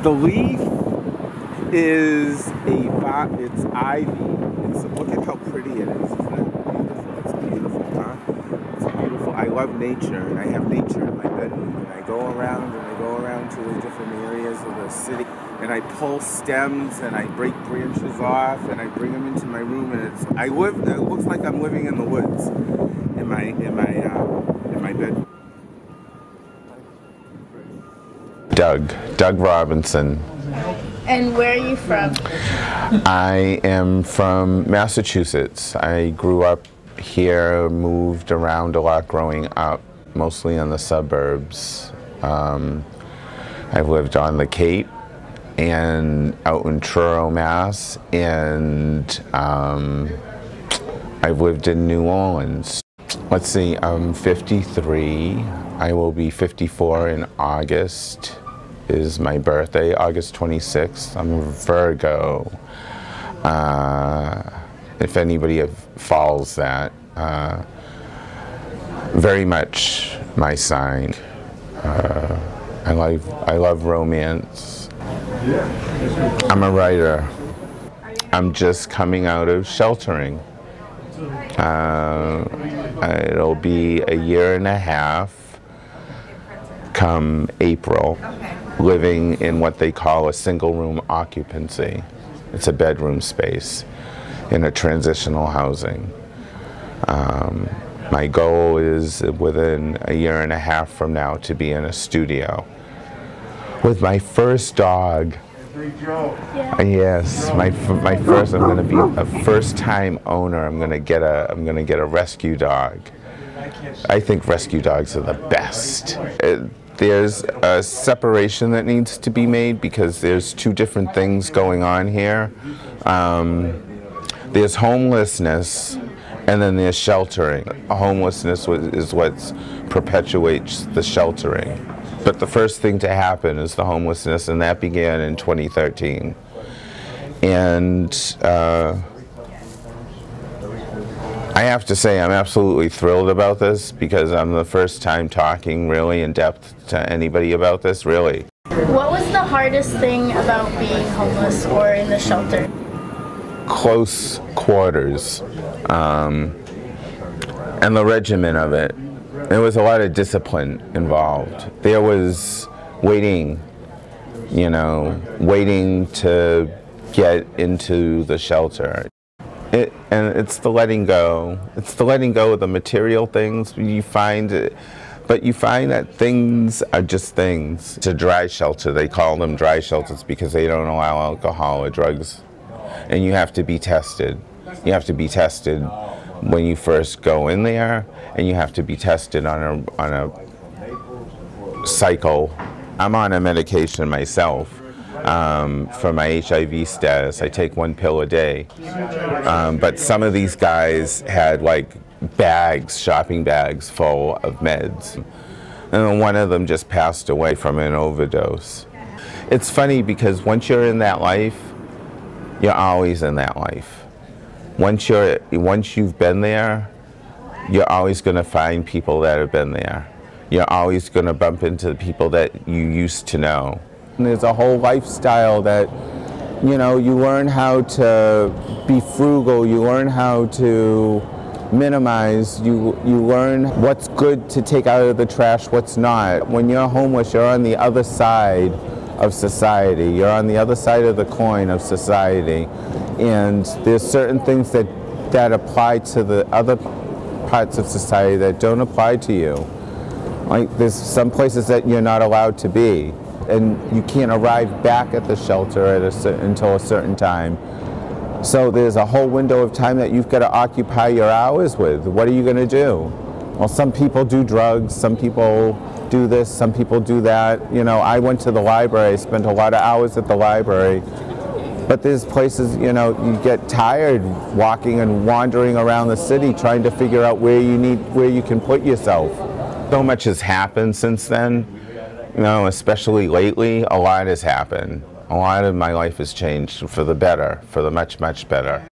The leaf is it's ivy. Look at how pretty it is. Isn't it beautiful? It's beautiful, huh? It's beautiful. I love nature, and I have nature in my bedroom. And I go around to the different areas of the city, and I pull stems and I break branches off and I bring them into my room, and it looks like I'm living in the woods in my bedroom. Doug Robinson. And where are you from? I am from Massachusetts. I grew up here, moved around a lot growing up, mostly in the suburbs. I've lived on the Cape and out in Truro, Mass, and I've lived in New Orleans. Let's see, I'm 53. I will be 54 in August. Is my birthday, August 26th. I'm a Virgo. If anybody follows that, very much my sign. I love romance. I'm a writer. I'm just coming out of sheltering. It'll be a year and a half come April, living in what they call a single room occupancy. It's a bedroom space in a transitional housing. My goal is within a year and a half from now to be in a studio with my first dog. Yeah. Yes, my first. I'm going to be a first-time owner. I'm going to get a rescue dog. I think rescue dogs are the best. There's a separation that needs to be made because there's two different things going on here. There's homelessness, and then there's sheltering. Homelessness is what perpetuates the sheltering. But the first thing to happen is the homelessness, and that began in 2013. And I have to say I'm absolutely thrilled about this because I'm the first time talking really in depth to anybody about this, really. What was the hardest thing about being homeless or in the shelter? Close quarters and the regimen of it. There was a lot of discipline involved. There was waiting, waiting to get into the shelter. And it's the letting go. It's the letting go of the material things you find, but you find that things are just things. It's a dry shelter. They call them dry shelters because they don't allow alcohol or drugs. And you have to be tested. You have to be tested when you first go in there, and you have to be tested on a cycle. I'm on a medication myself for my HIV status. I take 1 pill a day. But some of these guys had like bags, shopping bags full of meds. And then one of them just passed away from an overdose. It's funny because once you're in that life, you're always in that life. Once you've been there, you're always going to find people that have been there. You're always going to bump into the people that you used to know. And there's a whole lifestyle that, you learn how to be frugal, you learn how to minimize, you learn what's good to take out of the trash, what's not. When you're homeless, you're on the other side of society. You're on the other side of the coin of society. And there's certain things that apply to the other parts of society that don't apply to you. Like there's some places that you're not allowed to be, and you can't arrive back at the shelter until a certain time. So there's a whole window of time that you've got to occupy your hours with. What are you going to do? Well, some people do drugs, some people do this, some people do that. I went to the library, I spent a lot of hours at the library. But there's places, you get tired walking and wandering around the city trying to figure out where you can put yourself. So much has happened since then, especially lately. A lot has happened. A lot of my life has changed for the better, for the much, much better.